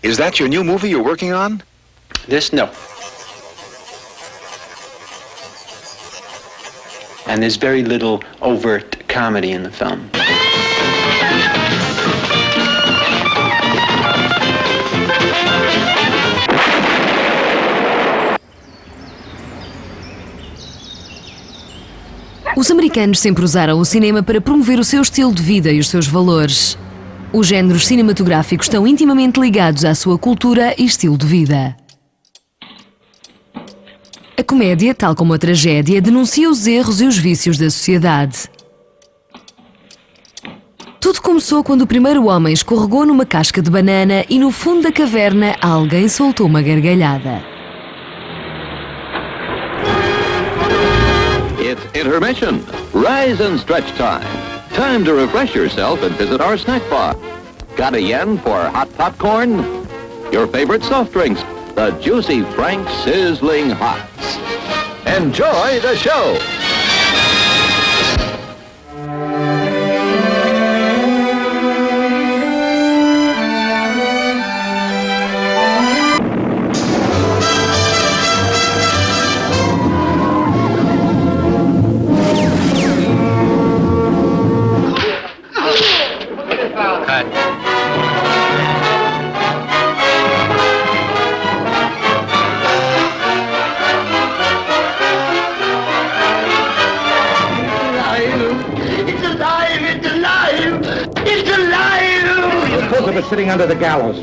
Is that your new movie you're working on? This, no. And there's very little overt comedy in the film. Os americanos sempre usaram o cinema para promover o seu estilo de vida e os seus valores. Os géneros cinematográficos estão intimamente ligados à sua cultura e estilo de vida. A comédia, tal como a tragédia, denuncia os erros e os vícios da sociedade. Tudo começou quando o primeiro homem escorregou numa casca de banana e no fundo da caverna alguém soltou uma gargalhada. It's intermission. Rise and stretch time. Time to refresh yourself and visit our snack bar. Got a yen for hot popcorn? Your favorite soft drinks, the Juicy Frank Sizzling Hots. Enjoy the show. Sitting under the gallows.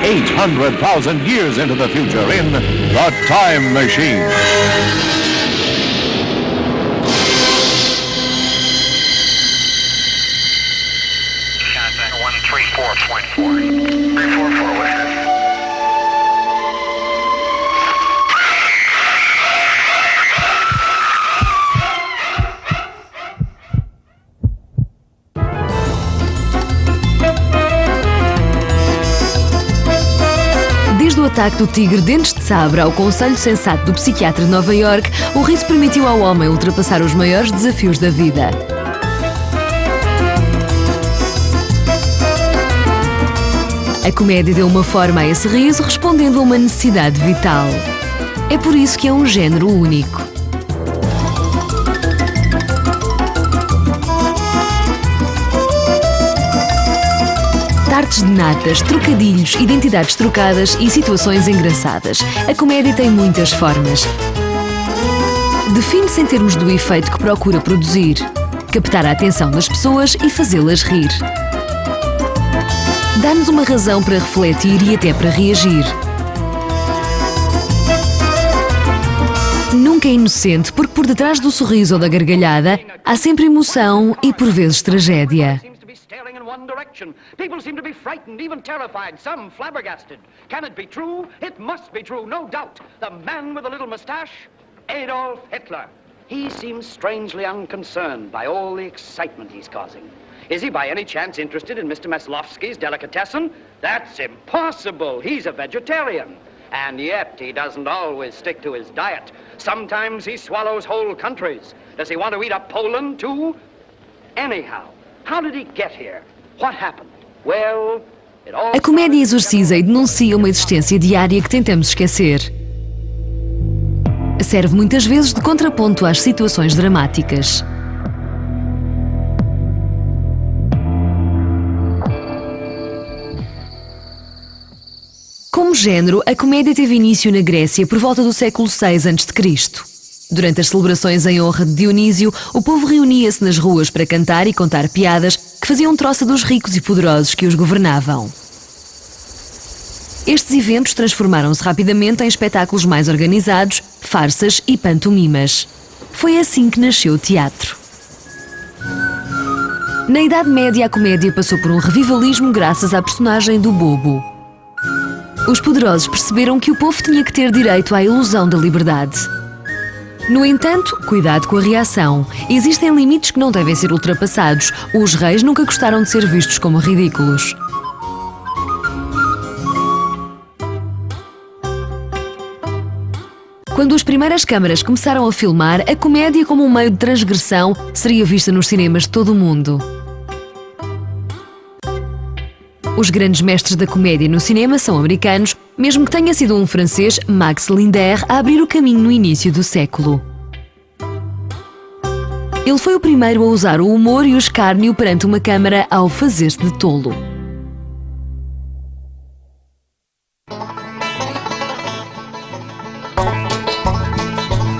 800,000 years into the future in The Time Machine. Contact 134.4. 344, what is this? Desde o ataque do tigre Dentes de Sabre ao conselho sensato do psiquiatra de Nova York, o riso permitiu ao homem ultrapassar os maiores desafios da vida. A comédia deu uma forma a esse riso, respondendo a uma necessidade vital. É por isso que é um género único. Tartes de natas, trocadilhos, identidades trocadas e situações engraçadas. A comédia tem muitas formas. Define-se em termos do efeito que procura produzir, captar a atenção das pessoas e fazê-las rir. Dá-nos uma razão para refletir e até para reagir. Nunca é inocente, porque por detrás do sorriso ou da gargalhada há sempre emoção e por vezes tragédia. In one direction. People seem to be frightened, even terrified, some flabbergasted. Can it be true? It must be true, no doubt. The man with the little mustache? Adolf Hitler. He seems strangely unconcerned by all the excitement he's causing. Is he by any chance interested in Mr. Maslovsky's delicatessen? That's impossible. He's a vegetarian. And yet he doesn't always stick to his diet. Sometimes he swallows whole countries. Does he want to eat up Poland too? Anyhow, how did he get here? What happened? Well, it all... A comédia exorciza e denuncia uma existência diária que tentamos esquecer. Serve muitas vezes de contraponto às situações dramáticas. Como género, a comédia teve início na Grécia por volta do século VI a.C. Durante as celebrações em honra de Dionísio, o povo reunia-se nas ruas para cantar e contar piadas que faziam troça dos ricos e poderosos que os governavam. Estes eventos transformaram-se rapidamente em espetáculos mais organizados, farsas e pantomimas. Foi assim que nasceu o teatro. Na Idade Média, a comédia passou por um revivalismo graças à personagem do Bobo. Os poderosos perceberam que o povo tinha que ter direito à ilusão da liberdade. No entanto, cuidado com a reação. Existem limites que não devem ser ultrapassados. Os reis nunca gostaram de ser vistos como ridículos. Quando as primeiras câmaras começaram a filmar, a comédia como um meio de transgressão seria vista nos cinemas de todo o mundo. Os grandes mestres da comédia no cinema são americanos, mesmo que tenha sido um francês, Max Linder, a abrir o caminho no início do século. Ele foi o primeiro a usar o humor e o escárnio perante uma câmara ao fazer-se de tolo.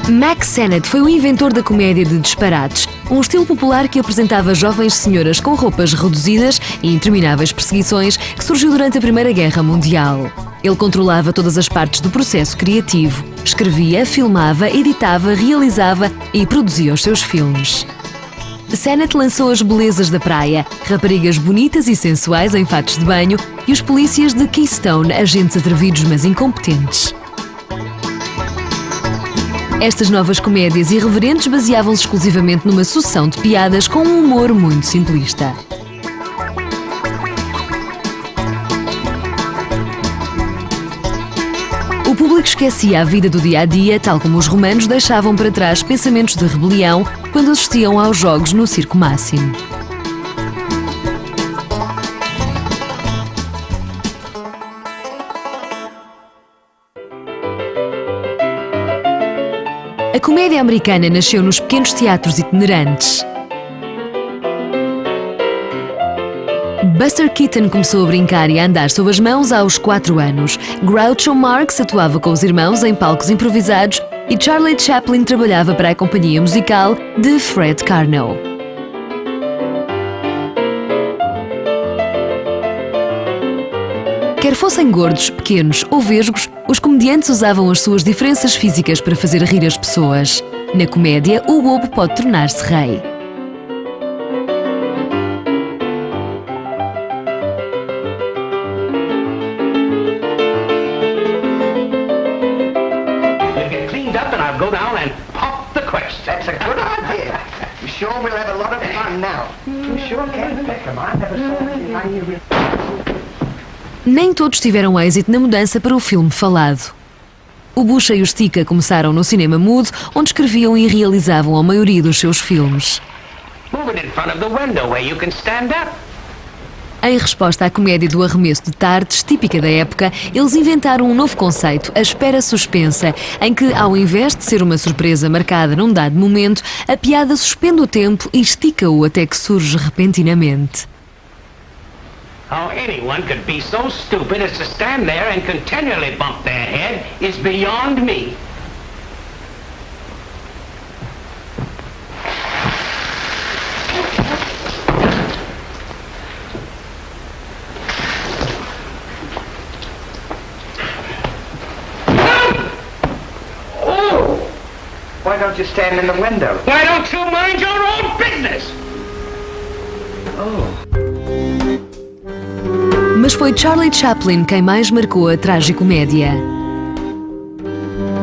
Mack Sennett foi o inventor da comédia de disparates, um estilo popular que apresentava jovens senhoras com roupas reduzidas e intermináveis perseguições que surgiu durante a Primeira Guerra Mundial. Ele controlava todas as partes do processo criativo. Escrevia, filmava, editava, realizava e produzia os seus filmes. Sennett lançou as belezas da praia, raparigas bonitas e sensuais em fatos de banho e os polícias de Keystone, agentes atrevidos mas incompetentes. Estas novas comédias irreverentes baseavam-se exclusivamente numa sucessão de piadas com um humor muito simplista. O público esquecia a vida do dia-a-dia, tal como os romanos deixavam para trás pensamentos de rebelião quando assistiam aos jogos no Circo Máximo. A comédia americana nasceu nos pequenos teatros itinerantes. Buster Keaton começou a brincar e a andar sob as mãos aos 4 anos. Groucho Marx atuava com os irmãos em palcos improvisados e Charlie Chaplin trabalhava para a companhia musical de Fred Karno. Quer fossem gordos, pequenos ou vesgos, os comediantes usavam as suas diferenças físicas para fazer rir as pessoas. Na comédia, o bobo pode tornar-se rei. That's a good idea. You sure we'll have a lot of fun now? You sure can pick 'em. I never saw anything like you. Nem todos tiveram êxito na mudança para o filme falado. O Bucha e o Stika começaram no cinema mudo, onde escreviam e realizavam a maioria dos seus filmes. Move it in front of the window where you can stand up. Em resposta à comédia do arremesso de tardes, típica da época, eles inventaram um novo conceito, a espera suspensa, em que, ao invés de ser uma surpresa marcada num dado momento, a piada suspende o tempo e estica-o até que surge repentinamente. How anyone could be so stupid as to stand there and continually bump their head is beyond me. Why don't you stand in the window? Why don't you mind your own business? Mas foi Charlie Chaplin quem mais marcou a tragicomédia.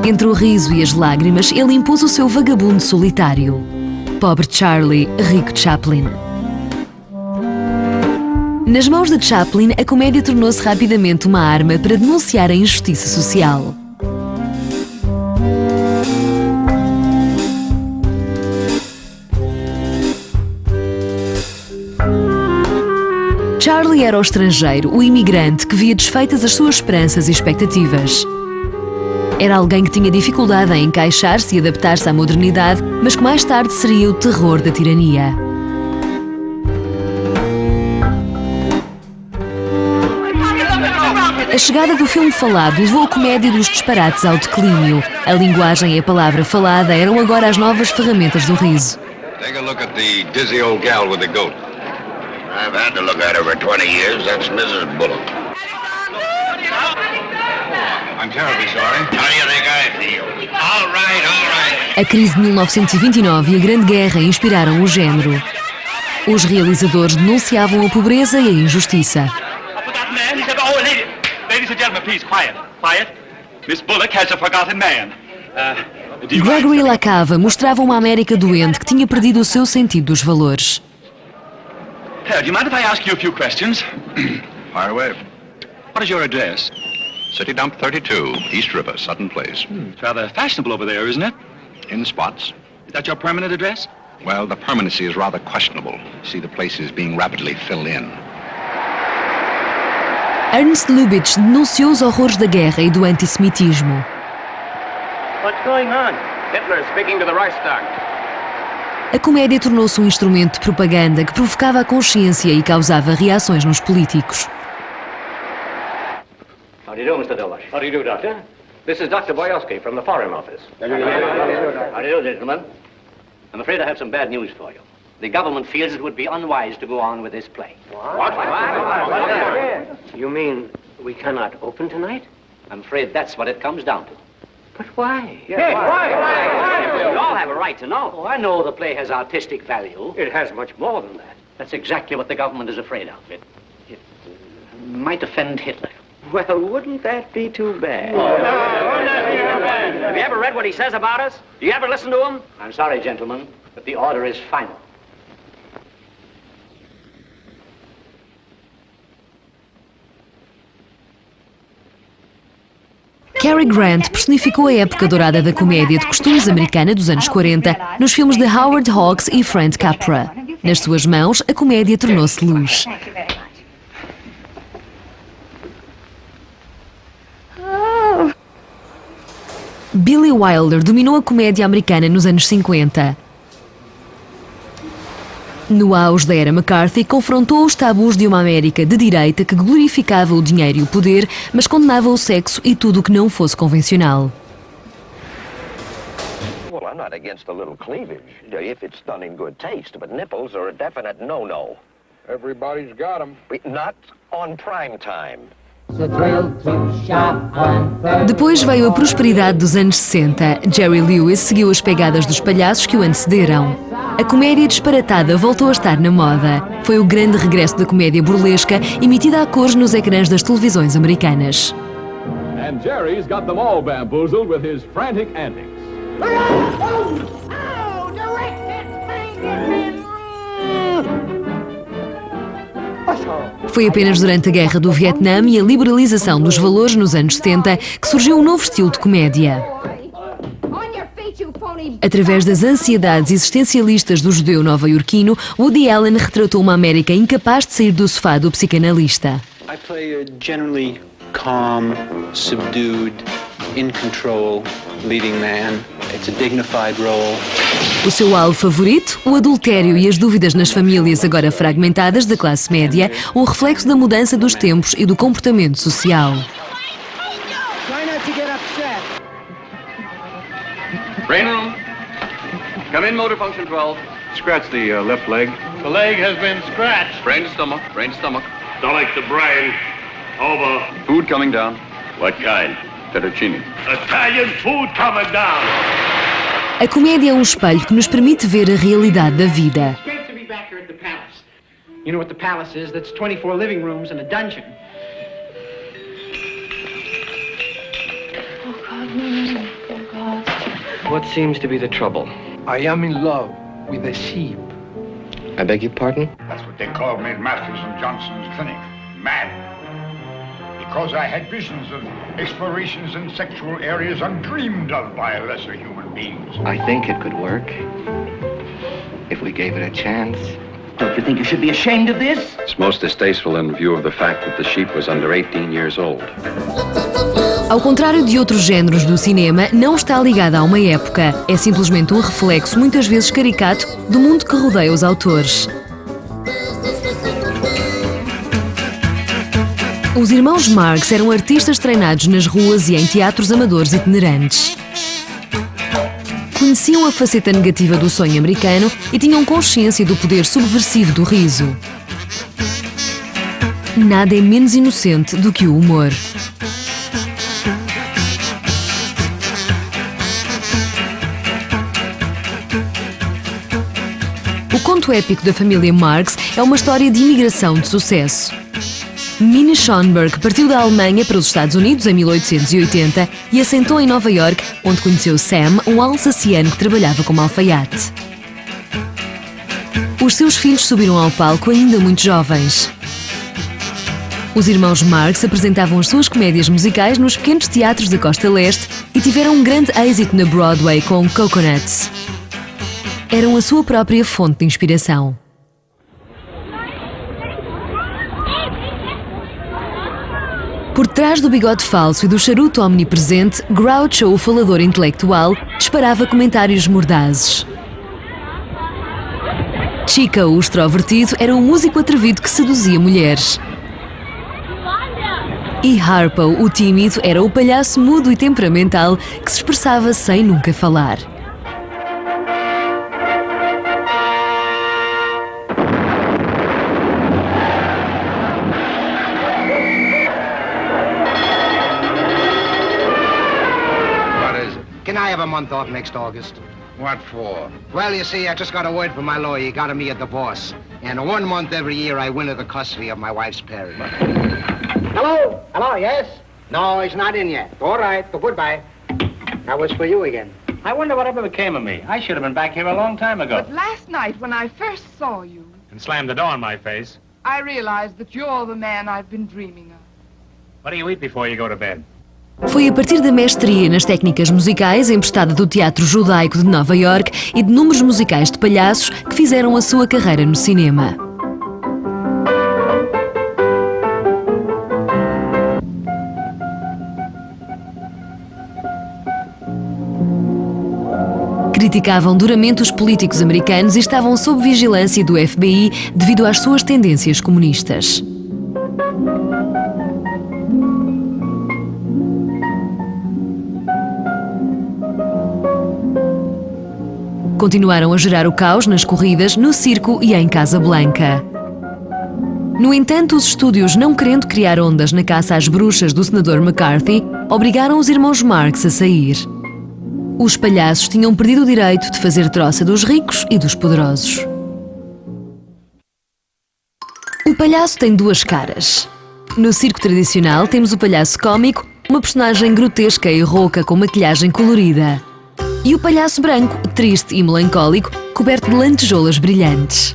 Entre o riso e as lágrimas, ele impôs o seu vagabundo solitário. Pobre Charlie, rico Chaplin. Nas mãos de Chaplin, a comédia tornou-se rapidamente uma arma para denunciar a injustiça social. Charlie era o estrangeiro, o imigrante que via desfeitas as suas esperanças e expectativas. Era alguém que tinha dificuldade em encaixar-se e adaptar-se à modernidade, mas que mais tarde seria o terror da tirania. A chegada do filme falado levou a comédia dos disparates ao declínio. A linguagem e a palavra falada eram agora as novas ferramentas do riso. Take a look at the dizzy old gal with the goat. I've had to look at her for 20 years. That's Mrs. Bullock. I'm terribly sorry. How do you think I feel? All right. A crise de 1929 e a Grande Guerra inspiraram o género. Os realizadores denunciavam a pobreza e a injustiça. Ladies and gentlemen, please, quiet. Quiet. Miss Bullock has a forgotten man. Gregory LaCava mostrava uma América doente que tinha perdido o seu sentido dos valores. Do you mind if I ask you a few questions? Fire away. What is your address? City Dump 32, East River, Sutton Place. It's rather fashionable over there, isn't it? In spots. Is that your permanent address? Well, the permanency is rather questionable. See, the place is being rapidly filled in. Ernst Lubitsch denunciou os horrores da guerra e do antissemitismo. What's going on? Hitler speaking to the Reichstag. A comédia tornou-se um instrumento de propaganda que provocava a consciência e causava reações nos políticos. How do you do, Mr. Dulles? How do you do, Doctor? This is Dr. Boyowski from the Foreign Office. How do you do, gentlemen? I'm afraid I have some bad news for you. The government feels it would be unwise to go on with this play. What? You mean we cannot open tonight? I'm afraid that's what it comes down to. But why? Yes, why? You all have a right to know. Oh, I know the play has artistic value. It has much more than that. That's exactly what the government is afraid of. It might offend Hitler. Well, wouldn't that be too bad? Have you ever read what he says about us? Do you ever listen to him? I'm sorry, gentlemen, but the order is final. Cary Grant personificou a época dourada da comédia de costumes americana dos anos 40 nos filmes de Howard Hawks e Frank Capra. Nas suas mãos, a comédia tornou-se luz. Billy Wilder dominou a comédia americana nos anos 50. No auge da era McCarthy, confrontou os tabus de uma América de direita que glorificava o dinheiro e o poder, mas condenava o sexo e tudo o que não fosse convencional. Well, I'm not against a little cleavage, if it's done in good taste, but nipples are a definite no-no. Everybody's got them. Not on prime time. Depois veio a prosperidade dos anos 60. Jerry Lewis seguiu as pegadas dos palhaços que o antecederam. A comédia disparatada voltou a estar na moda. Foi o grande regresso da comédia burlesca, emitida a cores nos ecrãs das televisões americanas. And Jerry's got them all bamboozled with his frantic antics. Foi apenas durante a Guerra do Vietnã e a liberalização dos valores nos anos 70 que surgiu um novo estilo de comédia. Através das ansiedades existencialistas do judeu nova-iorquino, Woody Allen retratou uma América incapaz de sair do sofá do psicanalista. I play a generally calm, subdued, in control, leading man. It's a dignified role. O seu alvo favorito, o adultério e as dúvidas nas famílias agora fragmentadas da classe média, um reflexo da mudança dos tempos e do comportamento social. Brain room. Come in, motor function 12. Scratch the left leg. The leg has been scratched. Brain to stomach, brain to stomach. Stomach to brain. Over. Food coming down. What kind? Fettuccine. Italian food coming down. A comédia é um espelho que nos permite ver a realidade da vida. It's great to be back here at the palace. You know what the palace is? That's 24 living rooms and a dungeon. Oh, God. Oh, God. What seems to be the trouble? I am in love with a sheep. I beg your pardon? That's what they called me at Masters and Johnson's clinic. Mad. Because I had visions of explorations in sexual areas undreamed of by lesser human beings. I think it could work. If we gave it a chance. Don't you think you should be ashamed of this? It's most distasteful in view of the fact that the sheep was under 18 years old. Ao contrário de outros géneros do cinema, não está ligada a uma época. É simplesmente um reflexo, muitas vezes caricato, do mundo que rodeia os autores. Os irmãos Marx eram artistas treinados nas ruas e em teatros amadores itinerantes. Conheciam a faceta negativa do sonho americano e tinham consciência do poder subversivo do riso. Nada é menos inocente do que o humor. O conto épico da família Marx é uma história de imigração de sucesso. Minnie Schoenberg partiu da Alemanha para os Estados Unidos em 1880 e assentou em Nova York, onde conheceu Sam, um alsaciano que trabalhava como alfaiate. Os seus filhos subiram ao palco ainda muito jovens. Os irmãos Marx apresentavam as suas comédias musicais nos pequenos teatros da Costa Leste e tiveram um grande êxito na Broadway com Coconuts. Eram a sua própria fonte de inspiração. Por trás do bigode falso e do charuto omnipresente, Groucho, o falador intelectual, disparava comentários mordazes. Chica, o extrovertido, era um músico atrevido que seduzia mulheres. E Harpo, o tímido, era o palhaço mudo e temperamental que se expressava sem nunca falar. Can I have a month off next August? What for? Well, you see, I just got a word from my lawyer. He got me a divorce. And 1 month every year I win the custody of my wife's parents. Hello? Hello, yes? No, he's not in yet. All right, well, goodbye. That was for you again. I wonder whatever became of me. I should have been back here a long time ago. But last night, when I first saw you, And slammed the door in my face. I realized that you're the man I've been dreaming of. What do you eat before you go to bed? Foi a partir da mestria nas técnicas musicais emprestada do Teatro Judaico de Nova York e de números musicais de palhaços que fizeram a sua carreira no cinema. Criticavam duramente os políticos americanos e estavam sob vigilância do FBI devido às suas tendências comunistas. Continuaram a gerar o caos nas corridas, no circo e em Casablanca. No entanto, os estúdios, não querendo criar ondas na caça às bruxas do senador McCarthy, obrigaram os irmãos Marx a sair. Os palhaços tinham perdido o direito de fazer troça dos ricos e dos poderosos. O palhaço tem duas caras. No circo tradicional temos o palhaço cómico, uma personagem grotesca e rouca com maquilhagem colorida. E o palhaço branco, triste e melancólico, coberto de lantejoulas brilhantes.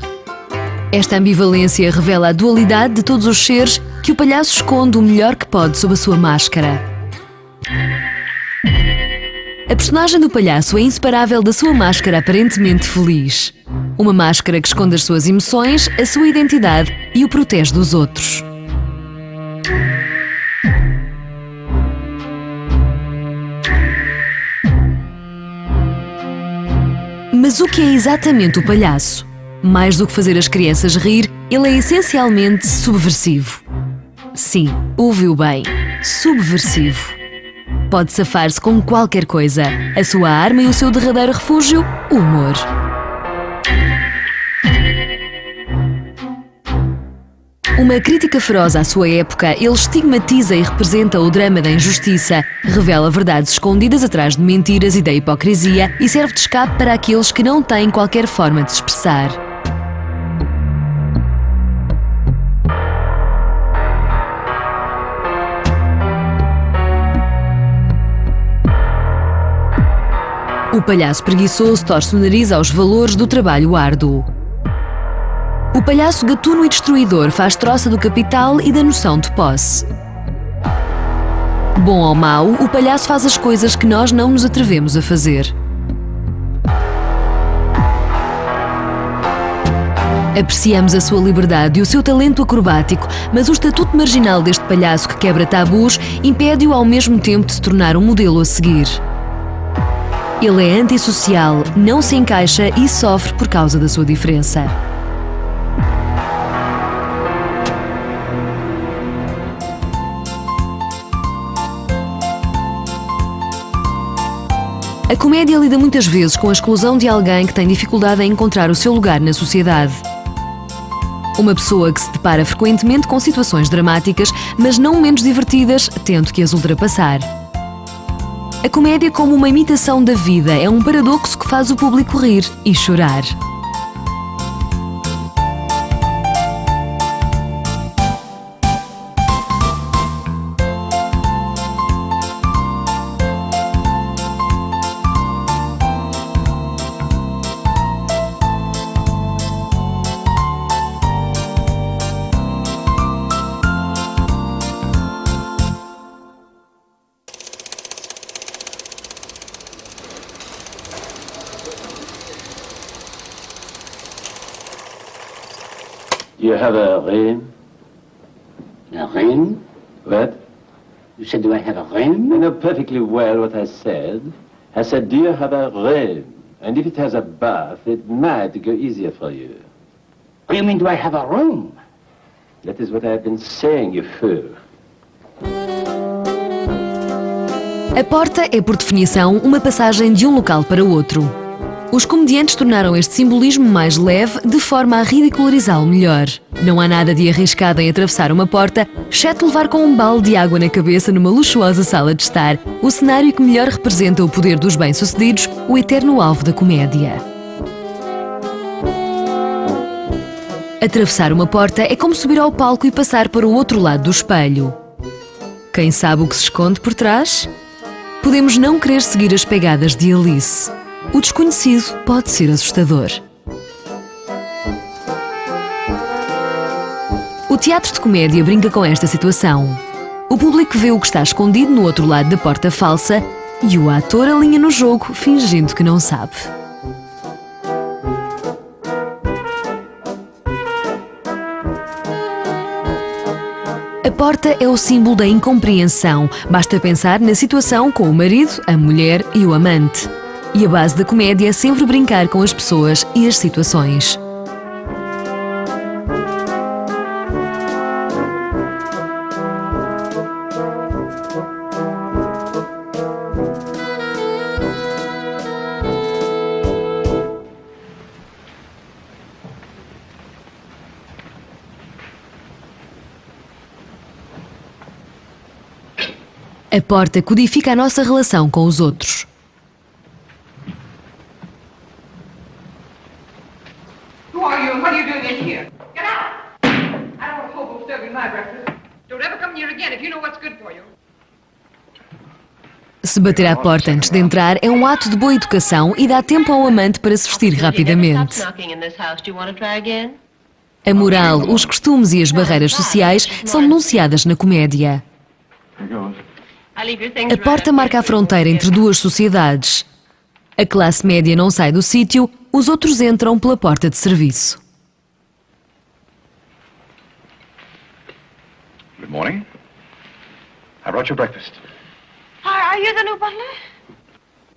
Esta ambivalência revela a dualidade de todos os seres que o palhaço esconde o melhor que pode sob a sua máscara. A personagem do palhaço é inseparável da sua máscara aparentemente feliz. Uma máscara que esconde as suas emoções, a sua identidade e o protege dos outros. Mas o que é exatamente o palhaço? Mais do que fazer as crianças rir, ele é essencialmente subversivo. Sim, ouviu bem, subversivo. Pode safar-se com qualquer coisa. A sua arma e o seu derradeiro refúgio, o humor. Uma crítica feroz à sua época, ele estigmatiza e representa o drama da injustiça, revela verdades escondidas atrás de mentiras e da hipocrisia e serve de escape para aqueles que não têm qualquer forma de se expressar. O palhaço preguiçoso torce o nariz aos valores do trabalho árduo. O palhaço gatuno e destruidor faz troça do capital e da noção de posse. Bom ou mau, o palhaço faz as coisas que nós não nos atrevemos a fazer. Apreciamos a sua liberdade e o seu talento acrobático, mas o estatuto marginal deste palhaço que quebra tabus impede-o ao mesmo tempo de se tornar um modelo a seguir. Ele é antissocial, não se encaixa e sofre por causa da sua diferença. A comédia lida muitas vezes com a exclusão de alguém que tem dificuldade em encontrar o seu lugar na sociedade. Uma pessoa que se depara frequentemente com situações dramáticas, mas não menos divertidas, tendo que as ultrapassar. A comédia, como uma imitação da vida, é um paradoxo que faz o público rir e chorar. You have a reign? A reign? What? You said, do I have a room? I know perfectly well what I said. I said, do you have a room? And if it has a bath, it might go easier for you. What do you mean, do I have a room? That is what I've been saying, you fool. A porta é, por definição, uma passagem de um local para outro. Os comediantes tornaram este simbolismo mais leve de forma a ridicularizá-lo melhor. Não há nada de arriscado em atravessar uma porta, exceto levar com um balde de água na cabeça numa luxuosa sala de estar, o cenário que melhor representa o poder dos bem-sucedidos, o eterno alvo da comédia. Atravessar uma porta é como subir ao palco e passar para o outro lado do espelho. Quem sabe o que se esconde por trás? Podemos não querer seguir as pegadas de Alice. O desconhecido pode ser assustador. O teatro de comédia brinca com esta situação. O público vê o que está escondido no outro lado da porta falsa e o ator alinha no jogo, fingindo que não sabe. A porta é o símbolo da incompreensão. Basta pensar na situação com o marido, a mulher e o amante. E a base da comédia é sempre brincar com as pessoas e as situações. A porta codifica a nossa relação com os outros. Who are you and what are you doing in here? Get out! I don't want a hobo serving my breakfast. Don't ever come here again if you know what's good for you. Se bater à porta antes de entrar é um ato de boa educação e dá tempo ao amante para se vestir rapidamente. A moral, os costumes e as barreiras sociais são denunciadas na comédia. A porta marca a fronteira entre duas sociedades. A classe média não sai do sítio, os outros entram pela porta de serviço. Good morning. I brought your breakfast. Are you the new butler?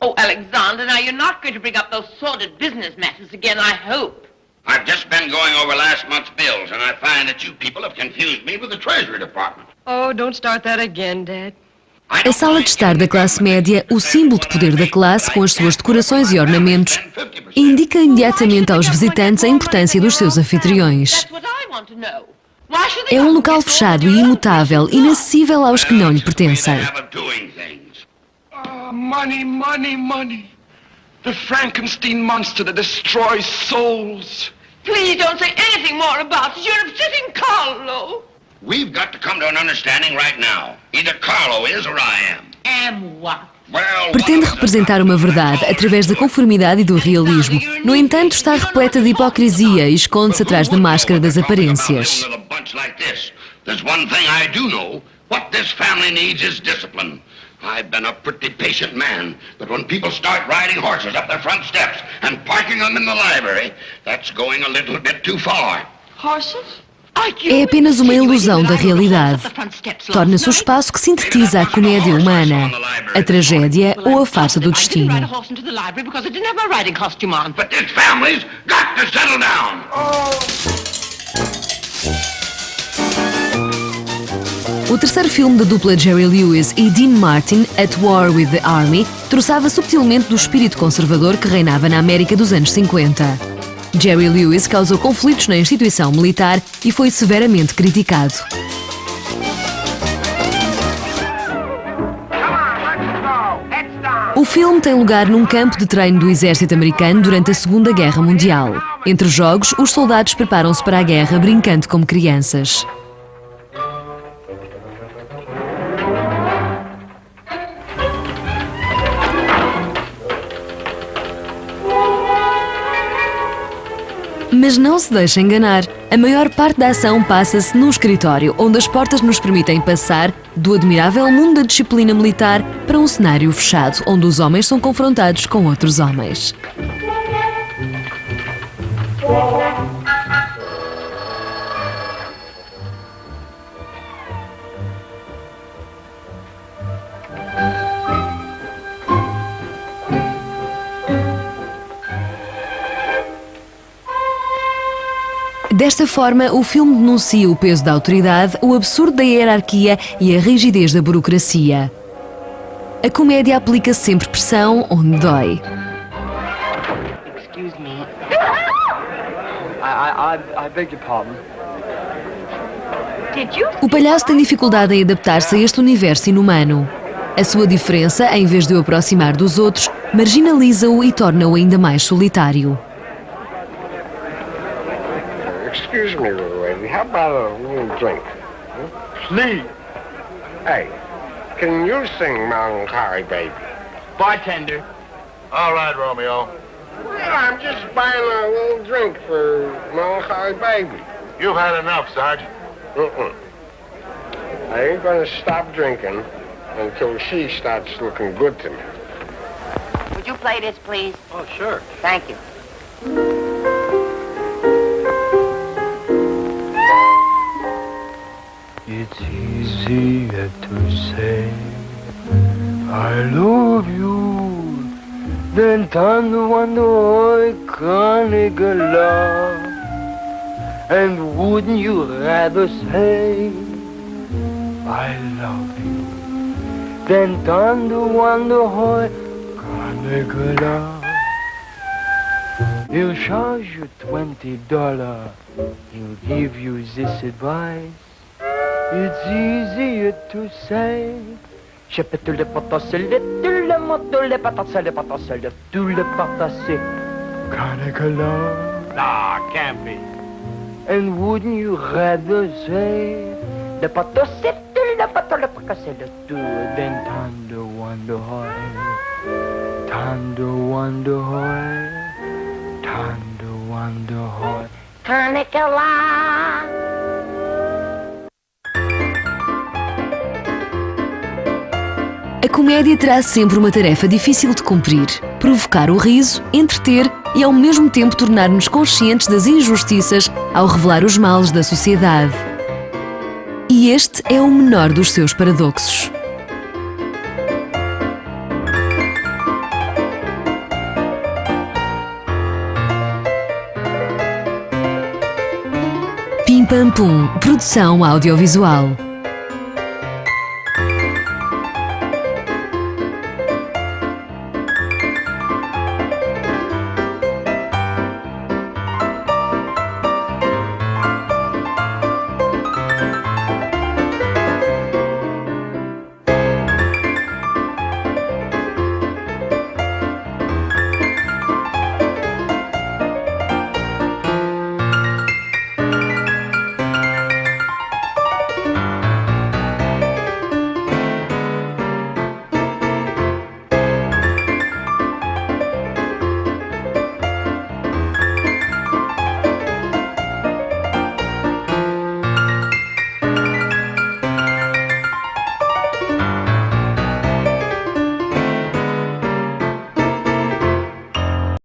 Oh, Alexander, now you're not going to bring up those sordid business matters again, I hope. I've just been going over last month's bills, and I find that you people have confused me with the Treasury Department. Oh, don't start that again, Dad. A sala de estar da classe média, o símbolo de poder da classe com as suas decorações e ornamentos, indica imediatamente aos visitantes a importância dos seus anfitriões. É um local fechado e imutável, inacessível aos que não lhe pertencem. Money, money, money. The Frankenstein monster that destroys souls. Please don't say anything more about it. You're upsetting Carlo. We've got to come to an understanding right now. Either Carlo is or I am. Am what? Pretende representar uma verdade através da conformidade e do realismo. No entanto, está repleta de hipocrisia e esconde-se atrás da máscara das aparências. There's one thing I do know. What this family needs is discipline. I've been a pretty patient man, but when people start riding horses up their front steps and parking them in the library, that's going a little bit too far. Horses? É apenas uma ilusão da realidade. Torna-se o espaço que sintetiza a comédia humana, a tragédia ou a farsa do destino. But this family's got to settle down. O terceiro filme da dupla Jerry Lewis e Dean Martin, At War with the Army, troçava subtilmente do espírito conservador que reinava na América dos anos 50. Jerry Lewis causou conflitos na instituição militar e foi severamente criticado. O filme tem lugar num campo de treino do exército americano durante a Segunda Guerra Mundial. Entre jogos, os soldados preparam-se para a guerra brincando como crianças. Mas não se deixe enganar, a maior parte da ação passa-se num escritório, onde as portas nos permitem passar do admirável mundo da disciplina militar para um cenário fechado, onde os homens são confrontados com outros homens. Desta forma, o filme denuncia o peso da autoridade, o absurdo da hierarquia e a rigidez da burocracia. A comédia aplica sempre pressão onde dói. Excuse me. I beg your pardon. O palhaço tem dificuldade em adaptar-se a este universo inumano. A sua diferença, em vez de o aproximar dos outros, marginaliza-o e torna-o ainda mais solitário. Excuse me, little lady. How about a little drink? Please. Hey, can you sing Melancholy Baby? Bartender. All right, Romeo. Well, I'm just buying a little drink for Melancholy Baby. You've had enough, Sarge. I ain't gonna stop drinking until she starts looking good to me. Would you play this, please? Oh, sure. Thank you. It's easier to say I love you than to wonder Canigala. And wouldn't you rather say I love you than to wonder Canigala? He'll charge you $20. He'll give you this advice. It's easier to say. Je peux te le potasser, tu le moto, le patasser, le patasser, tu le patasser. Canigala. Nah, can't be. And wouldn't you rather say le patasser, tu le patasser, le patasser, le tu, than Tender Wonder Hoy, Tender Wonder Hoy, Tender Wonder Hoy. Canigala. A comédia terá sempre uma tarefa difícil de cumprir: provocar o riso, entreter e ao mesmo tempo tornar-nos conscientes das injustiças ao revelar os males da sociedade. E este é o menor dos seus paradoxos. Pim Pam Pum, produção audiovisual.